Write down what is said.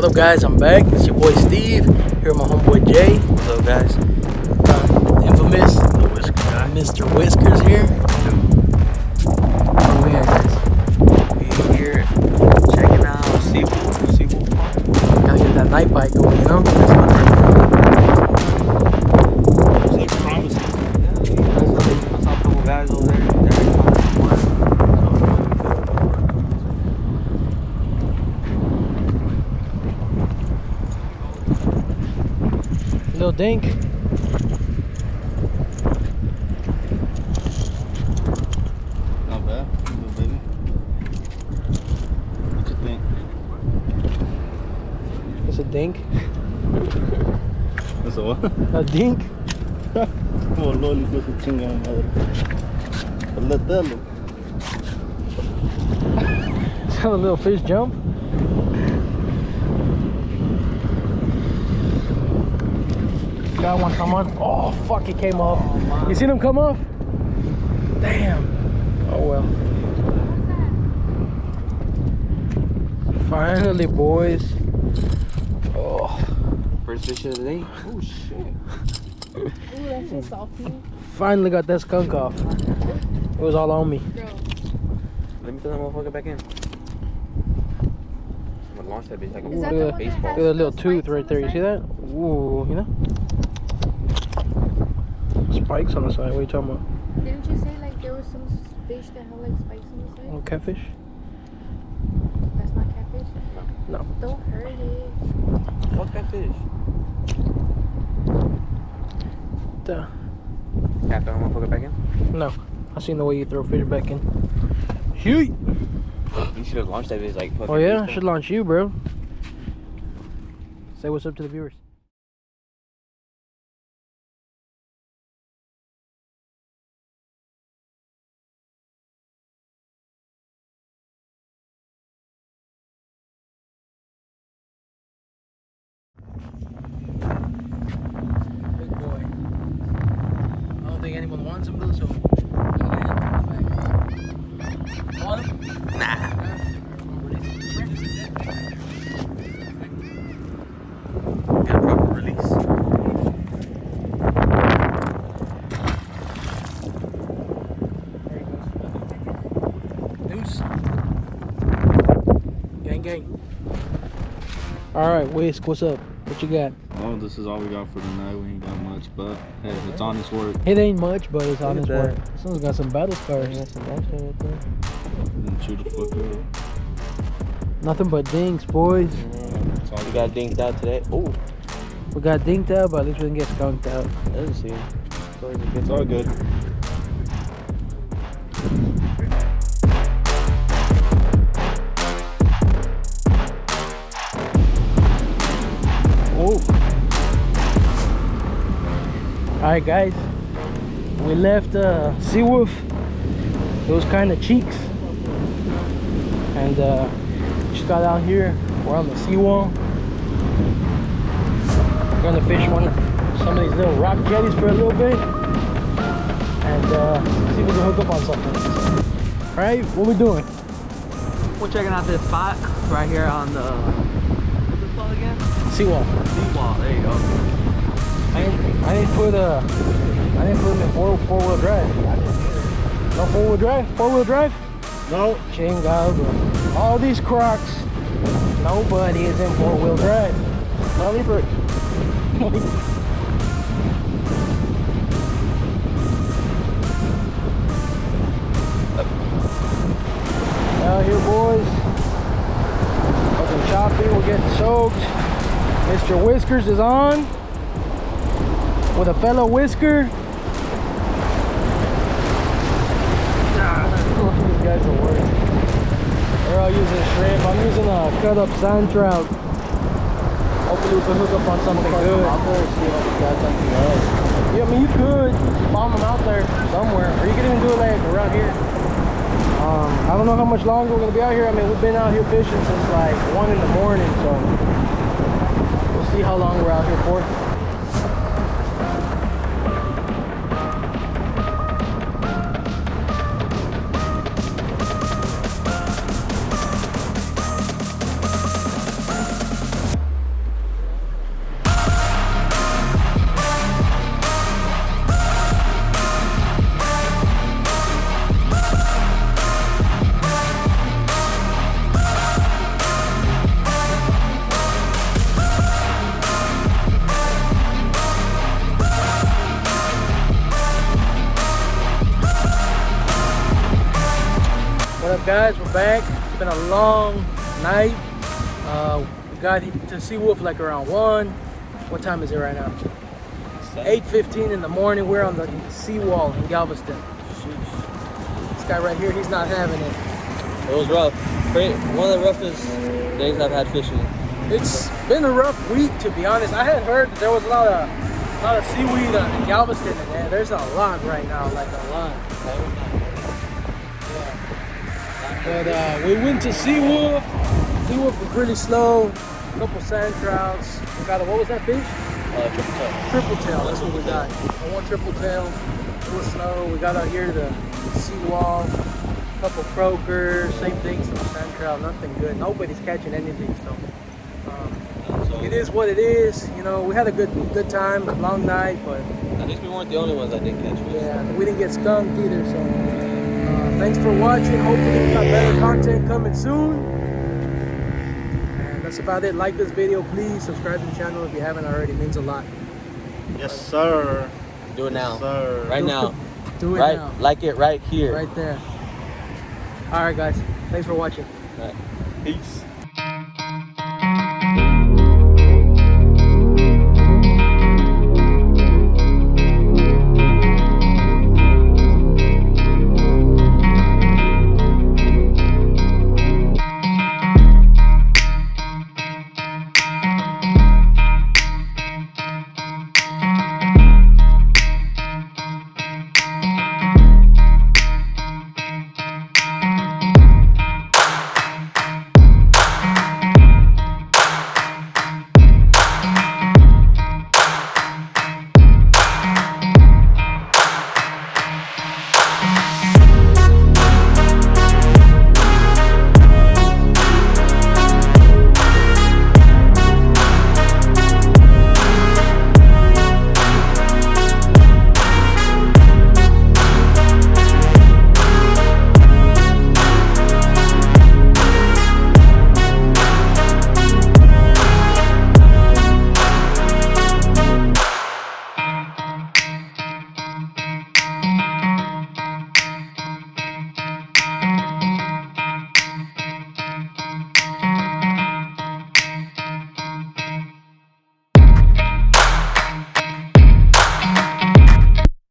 What up, guys? I'm back. It's your boy Steve here with my homeboy Jay. What's up, guys? Infamous The Whisker guy. Mr. Whiskers here. Where we at, guys? We here checking out Seawolf Park. Gotta get that night bike going, you know? Looks promising. Yeah, I saw a couple guys over there. They're kind of fun. Little dink. Not bad. Little baby. What you think? It's a dink. That's a what? A dink? Como loli con su chingada madre. Letelo. Is that a little fish jump? Got one come on. Oh, fuck, it came off. You seen him come off? Damn. Oh, well. Finally, boys. Oh. First fish of the day. Oh shit. Ooh, that's just salty. Finally got that skunk off. It was all on me. Girl. Let me throw that motherfucker back in. I'm gonna launch that bitch like Is that Ooh, the look one at that baseball. has that little the tooth spikes right on there. the You see side? that? Ooh, you know? Spikes on the side. What are you talking about? Didn't you say like there was some fish that had like spikes on the side? Oh, catfish? That's not catfish? No. Don't hurt it. What's that fish? Duh. Cap that motherfucker back in? No. I seen the way you throw fish back in. Shoot! You should have launched that bitch like fucking. Oh, yeah? I baseball. should launch you, bro. Say what's up to the viewers. Big boy. I don't think anyone wants him though, so I'm gonna hand him back. Want him? Nah. Got a proper release. There he goes. Deuce. Gang, gang. Alright, Whisk, what's up? What you got? Oh, this is all we got for tonight. We ain't got much, but hey, it's honest work. It ain't much, but it's honest at work. This one's got some battle scars. And shoot the fuck up. Nothing but dinks, boys. That's all We got dinked out today. Oh, We got dinked out, but at least we didn't get skunked out. doesn't see him. It's all good. Oh. Alright, guys. We left Seawolf. It was kind of cheeks. And just got out here. We're on the seawall. We're gonna fish some of these little rock jetties for a little bit. And see if we can hook up on something. Alright, what we doing? We're checking out this spot right here on the, what's this called again? Seawall. Seawall, there you go. I didn't put them in four-wheel drive. No four-wheel drive? Four-wheel drive? No. Chingado. All these Crocs, nobody is in four-wheel drive. Money for out here, boys. Fucking choppy, we're getting soaked. Mr. Whiskers is on with a fellow whisker. These guys are worst. They're all using shrimp. I'm using a cut up sand trout. Hopefully we can hook up on something good. Yeah, I mean you could bomb them out there somewhere, or you could even do it like around here. I don't know how much longer we're gonna be out here. I mean, we've been out here fishing since like 1 in the morning, so we'll see how long we're out here for. up, guys? We're back. It's been a long night. We got to Seawolf like around 1. What time is it right now? 8:15 in the morning. We're on the seawall in Galveston. This guy right here, he's not having it. It was rough. One of the roughest days I've had fishing. It's been a rough week, to be honest. I had heard that there was a lot of seaweed in Galveston, and there's a lot right now, like a lot. Yeah. But we went to Seawolf. Seawolf was really slow. A couple sand trouts. We got what was that fish? Triple tail. Triple tail. That's what we got. One triple tail. It was slow. We got out here to the seawall. Couple croakers, same thing, some sand trout, nothing good. Nobody's catching anything, so it is what it is. You know, we had a good time, long night, but at least we weren't the only ones that didn't catch fish. yeah, we didn't get skunked either. So thanks for watching. Hopefully we got better content coming soon. And that's about it. Like this video, please subscribe to the channel if you haven't already. It means a lot. Yes, sir. Do it now. Yes, sir. Right now. Do it Right, now. like it right here. Right there. All right, guys. Thanks for watching. Right. Peace.